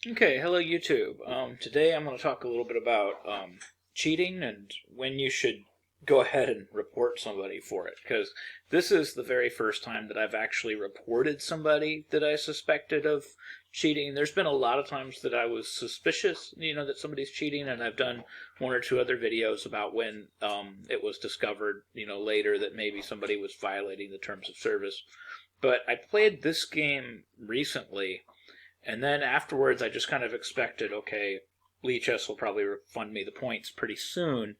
Okay, hello YouTube. Today I'm going to talk a little bit about cheating and when you should go ahead and report somebody for it. Because this is the very first time that I've actually reported somebody that I suspected of cheating. There's been a lot of times that I was suspicious, that somebody's cheating, and I've done one or two other videos about when it was discovered, later that maybe somebody was violating the terms of service. But I played this game recently. And then afterwards, I just kind of expected, okay, lichess will probably refund me the points pretty soon.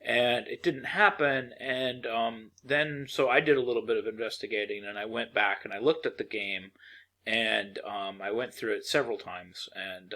And it didn't happen. And then, so I did a little bit of investigating and I went back and I looked at the game and I went through it several times. And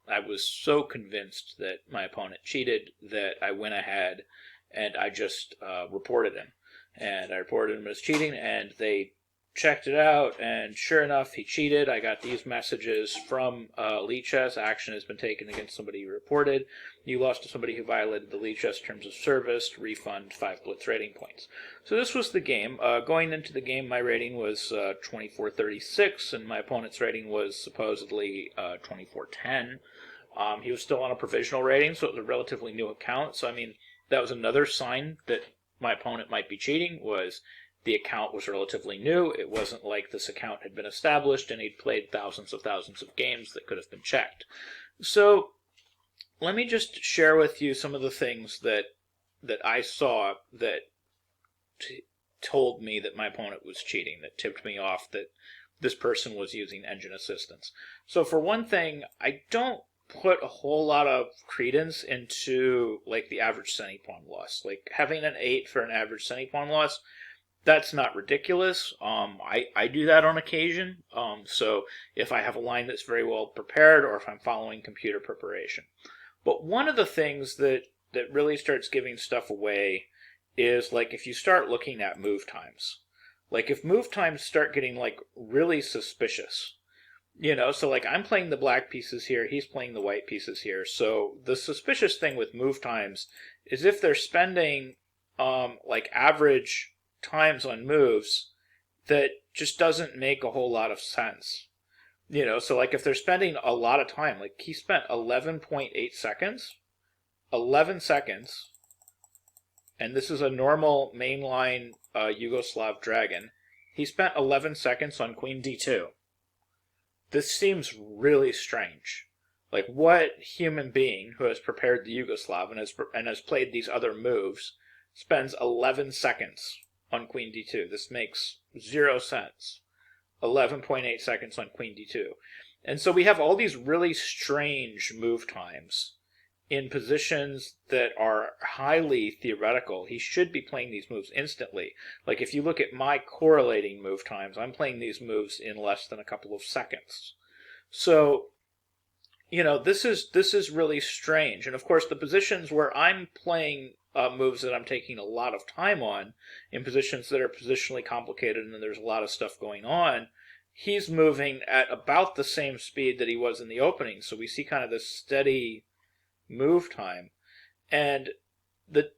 I was so convinced that my opponent cheated that I went ahead and I just reported him. And I reported him as cheating, and they checked it out, and sure enough, he cheated. I got these messages from lichess. Action has been taken against somebody you reported. You lost to somebody who violated the lichess terms of service. Refund 5 blitz rating points. So this was the game. Going into the game, my rating was 2436, and my opponent's rating was supposedly 2410. He was still on a provisional rating, so it was a relatively new account. So, I mean, that was another sign that my opponent might be cheating, was the account was relatively new. It wasn't like this account had been established and he'd played thousands of games that could have been checked. So let me just share with you some of the things that I saw that told me that my opponent was cheating, that tipped me off that this person was using engine assistance. So for one thing, I don't put a whole lot of credence into like the average centi-pawn loss. Like having an 8 for an average centi-pawn loss, that's not ridiculous. I do that on occasion. So if I have a line that's very well prepared, or if I'm following computer preparation. But one of the things that really starts giving stuff away is like if you start looking at move times. Like if move times start getting like really suspicious. So like I'm playing the black pieces here, he's playing the white pieces here. So the suspicious thing with move times is if they're spending like average times on moves that just doesn't make a whole lot of sense. So like if they're spending a lot of time, like he spent 11.8 seconds, 11 seconds, and this is a normal mainline Yugoslav dragon. He spent 11 seconds on queen d2. This seems really strange. Like what human being who has prepared the Yugoslav and has played these other moves spends 11 seconds on queen d2. This makes 0 sense. 11.8 seconds on queen d2. And so we have all these really strange move times in positions that are highly theoretical. He should be playing these moves instantly. Like if you look at my correlating move times, I'm playing these moves in less than a couple of seconds. So, this is really strange. And of course, the positions where I'm playing moves that I'm taking a lot of time on, in positions that are positionally complicated and there's a lot of stuff going on, he's moving at about the same speed that he was in the opening. So we see kind of this steady move time. And the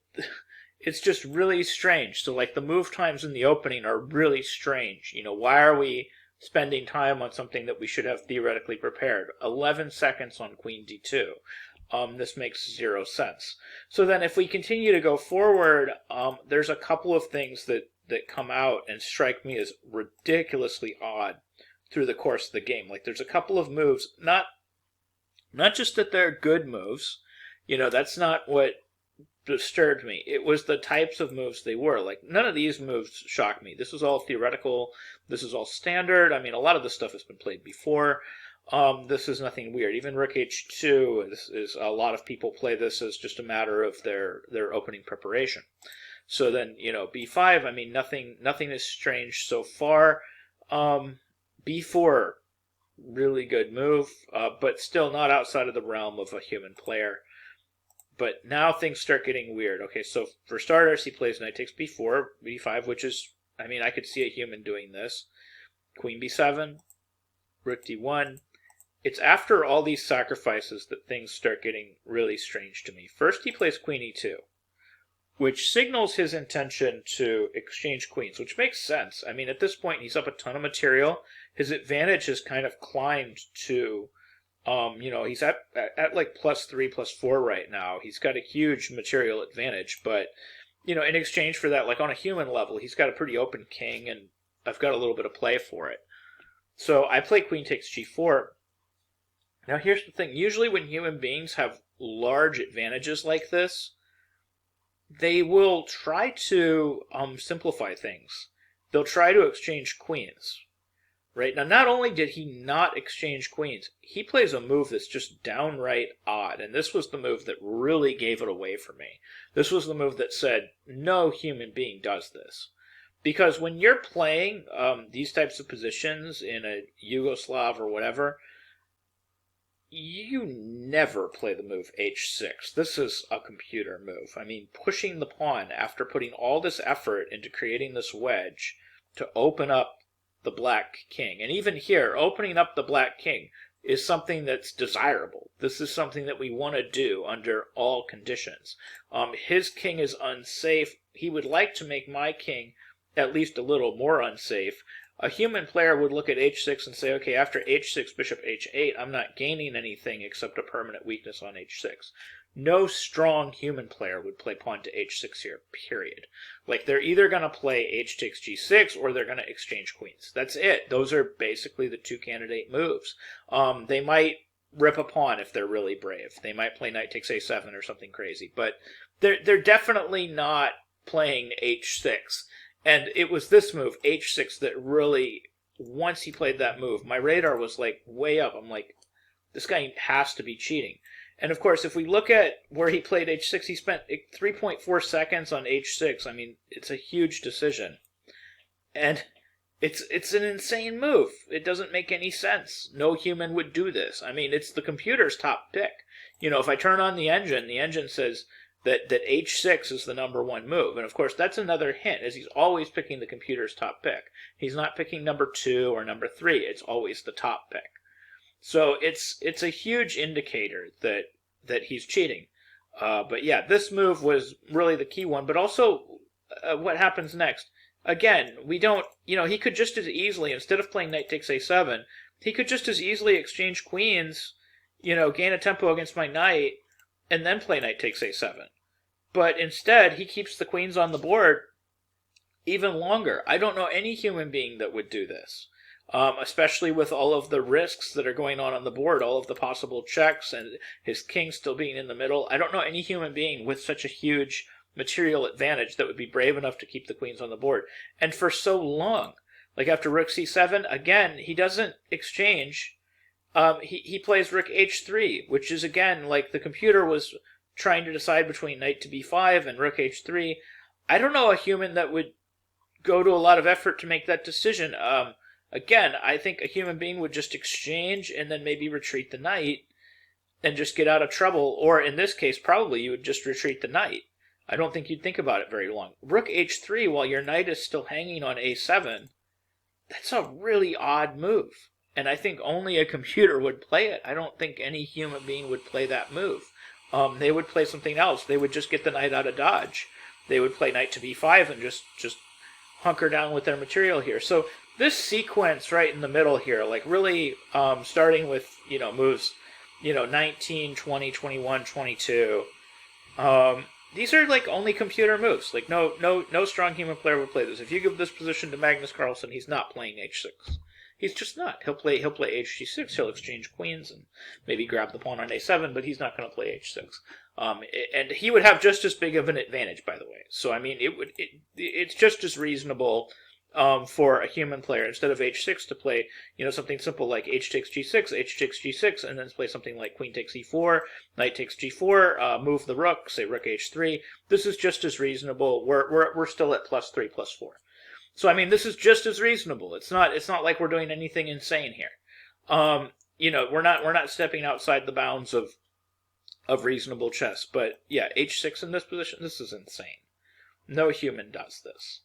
it's just really strange. So like the move times in the opening are really strange. Why are we spending time on something that we should have theoretically prepared? 11 seconds on queen d2. This makes 0 sense. So then if we continue to go forward, there's a couple of things that come out and strike me as ridiculously odd through the course of the game. Like there's a couple of moves, not just that they're good moves, that's not what disturbed me. It was the types of moves they were. Like none of these moves shocked me. This is all theoretical. This is all standard. I mean, a lot of this stuff has been played before. This is nothing weird. Even Rook H2 is a lot of people play this as just a matter of their opening preparation. So then, B5, I mean, nothing is strange so far. B4, really good move, but still not outside of the realm of a human player. But now things start getting weird. Okay, so for starters, he plays knight takes b4, b5, which is, I mean, I could see a human doing this. Queen b7, rook d1. It's after all these sacrifices that things start getting really strange to me. First, he plays queen e2, which signals his intention to exchange queens, which makes sense. I mean, at this point, he's up a ton of material. His advantage has kind of climbed to He's at like +3, +4 right now. He's got a huge material advantage, but in exchange for that, like on a human level, he's got a pretty open king, and I've got a little bit of play for it. So I play queen takes g4. Now here's the thing. Usually when human beings have large advantages like this, they will try to simplify things. They'll try to exchange queens. Right? Now, not only did he not exchange queens, he plays a move that's just downright odd. And this was the move that really gave it away for me. This was the move that said, no human being does this. Because when you're playing these types of positions in a Yugoslav or whatever, you never play the move h6. This is a computer move. I mean, pushing the pawn after putting all this effort into creating this wedge to open up the black king. And even here, opening up the black king is something that's desirable. This is something that we want to do under all conditions. His king is unsafe. He would like to make my king at least a little more unsafe. A human player would look at h6 and say, okay, after h6, bishop h8, I'm not gaining anything except a permanent weakness on h6. No strong human player would play pawn to h6 here, period. Like, they're either going to play h takes g6 or they're going to exchange queens. That's it. Those are basically the two candidate moves. They might rip a pawn if they're really brave. They might play knight takes a7 or something crazy. But they're definitely not playing h6. And it was this move, h6, that really, once he played that move, my radar was like way up. I'm like, this guy has to be cheating. And of course, if we look at where he played h6, he spent 3.4 seconds on h6. I mean, it's a huge decision. And it's an insane move. It doesn't make any sense. No human would do this. I mean, it's the computer's top pick. If I turn on the engine says that h6 is the number one move. And of course, that's another hint, is he's always picking the computer's top pick. He's not picking number 2 or number 3. It's always the top pick. So it's a huge indicator that he's cheating. But yeah, this move was really the key one. But also, what happens next? Again, we don't, he could just as easily, instead of playing knight takes a7, he could just as easily exchange queens, gain a tempo against my knight, and then play knight takes a7. But instead, he keeps the queens on the board even longer. I don't know any human being that would do this. Especially with all of the risks that are going on the board, all of the possible checks, and his king still being in the middle. I don't know any human being with such a huge material advantage that would be brave enough to keep the queens on the board. And for so long, like after rook c7, again, he doesn't exchange. He plays rook h3, which is, again, like the computer was trying to decide between knight to b5 and rook h3. I don't know a human that would go to a lot of effort to make that decision. Again, I think a human being would just exchange and then maybe retreat the knight and just get out of trouble. Or in this case, probably you would just retreat the knight. I don't think you'd think about it very long. Rook h3 while your knight is still hanging on a7, that's a really odd move. And I think only a computer would play it. I don't think any human being would play that move. They would play something else. They would just get the knight out of dodge. They would play knight to b5 and just hunker down with their material here. So this sequence right in the middle here, like really starting with, moves, 19, 20, 21, 22. These are like only computer moves. Like no strong human player would play this. If you give this position to Magnus Carlsen, he's not playing h6. He's just not. He'll play hg6. He'll exchange queens and maybe grab the pawn on a7, but he's not going to play h6. And he would have just as big of an advantage, by the way. So I mean, it's just as reasonable for a human player, instead of h6, to play something simple like h takes g6, h takes g6, and then play something like queen takes e4, knight takes g4, move the rook, say rook h3. This is just as reasonable. We're still at +3, +4. So I mean, this is just as reasonable. It's not like we're doing anything insane here. We're not stepping outside the bounds of reasonable chess. But yeah, h6 in this position, this is insane. No human does this.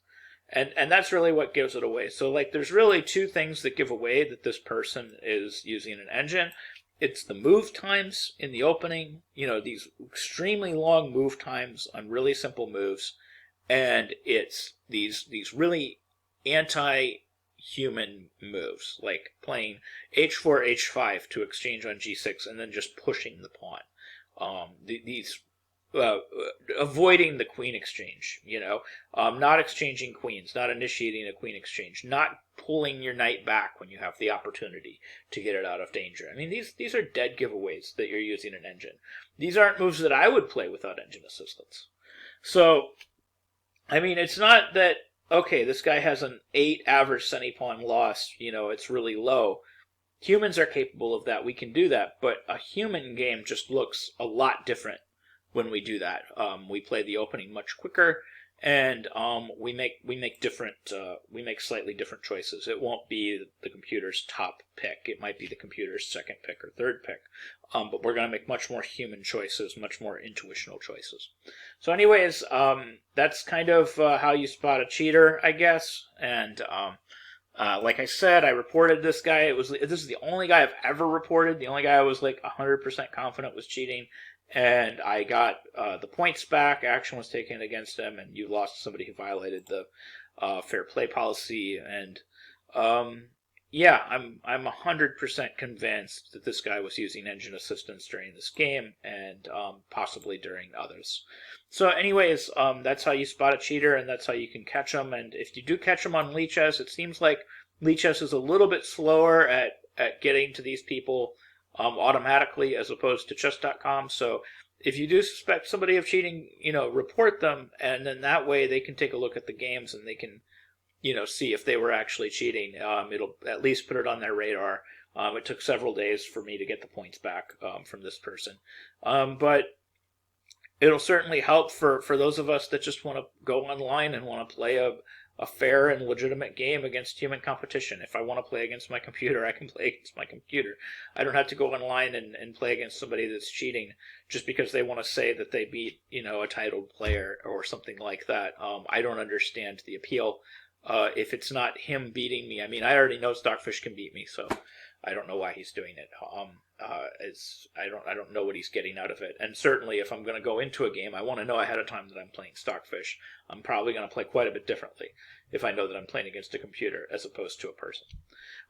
And that's really what gives it away. So like, there's really two things that give away that this person is using an engine. It's the move times in the opening, these extremely long move times on really simple moves, and it's these really anti-human human moves, like playing h4, h5 to exchange on g6, and then just pushing the pawn. These avoiding the queen exchange, not exchanging queens, not initiating a queen exchange, not pulling your knight back when you have the opportunity to get it out of danger. I mean, these are dead giveaways that you're using an engine. These aren't moves that I would play without engine assistance. So, I mean, it's not that, okay, this guy has an 8 average semi-pawn loss, it's really low. Humans are capable of that. We can do that. But a human game just looks a lot different when we do that. We play the opening much quicker, and we make slightly different choices. It won't be the computer's top pick. It might be the computer's second pick or third pick. But we're going to make much more human choices, much more intuitional choices. So anyways, that's kind of how you spot a cheater, I guess. And like I said, I reported this guy. This is the only guy I've ever reported. The only guy I was like 100% confident was cheating. And I got the points back. Action was taken against him, and you lost to somebody who violated the fair play policy. And yeah, I'm 100% convinced that this guy was using engine assistance during this game, and possibly during others. So, anyways, that's how you spot a cheater, and that's how you can catch them. And if you do catch them on lichess, it seems like lichess is a little bit slower at getting to these people automatically as opposed to chess.com. So if you do suspect somebody of cheating, report them, and then that way they can take a look at the games and they can, see if they were actually cheating. It'll at least put it on their radar. It took several days for me to get the points back from this person. But it'll certainly help for those of us that just want to go online and want to play a fair and legitimate game against human competition. If I want to play against my computer, I can play against my computer. I don't have to go online and play against somebody that's cheating just because they want to say that they beat, a titled player or something like that. I don't understand the appeal. If it's not him beating me, I mean, I already know Stockfish can beat me, so I don't know why he's doing it. I don't know what he's getting out of it. And certainly, if I'm going to go into a game, I want to know ahead of time that I'm playing Stockfish. I'm probably going to play quite a bit differently if I know that I'm playing against a computer as opposed to a person.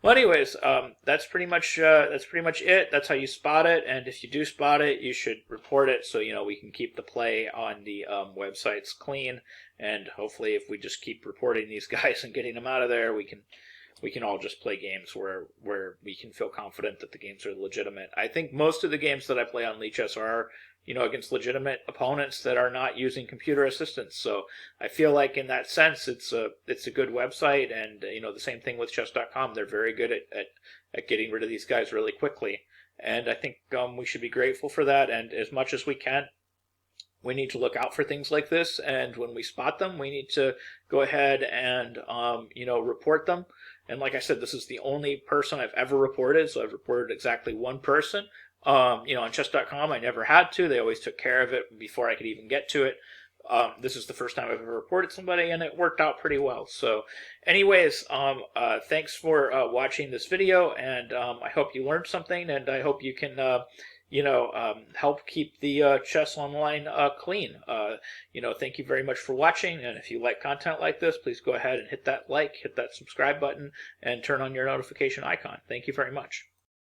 Well, anyways, that's pretty much it. That's how you spot it. And if you do spot it, you should report it so we can keep the play on the websites clean. And hopefully, if we just keep reporting these guys and getting them out of there, we can all just play games where we can feel confident that the games are legitimate. I think most of the games that I play on lichess are, against legitimate opponents that are not using computer assistance. So I feel like in that sense, it's a good website. And, the same thing with chess.com. They're very good at getting rid of these guys really quickly. And I think we should be grateful for that. And as much as we can, we need to look out for things like this. And when we spot them, we need to go ahead and, report them. And like I said, this is the only person I've ever reported, so I've reported exactly one person. On chess.com, I never had to. They always took care of it before I could even get to it. This is the first time I've ever reported somebody, and it worked out pretty well. So anyways, thanks for watching this video, and I hope you learned something, and I hope you can help keep the chess online clean. Thank you very much for watching, and if you like content like this, please go ahead and hit that like, hit that subscribe button, and turn on your notification icon. Thank you very much.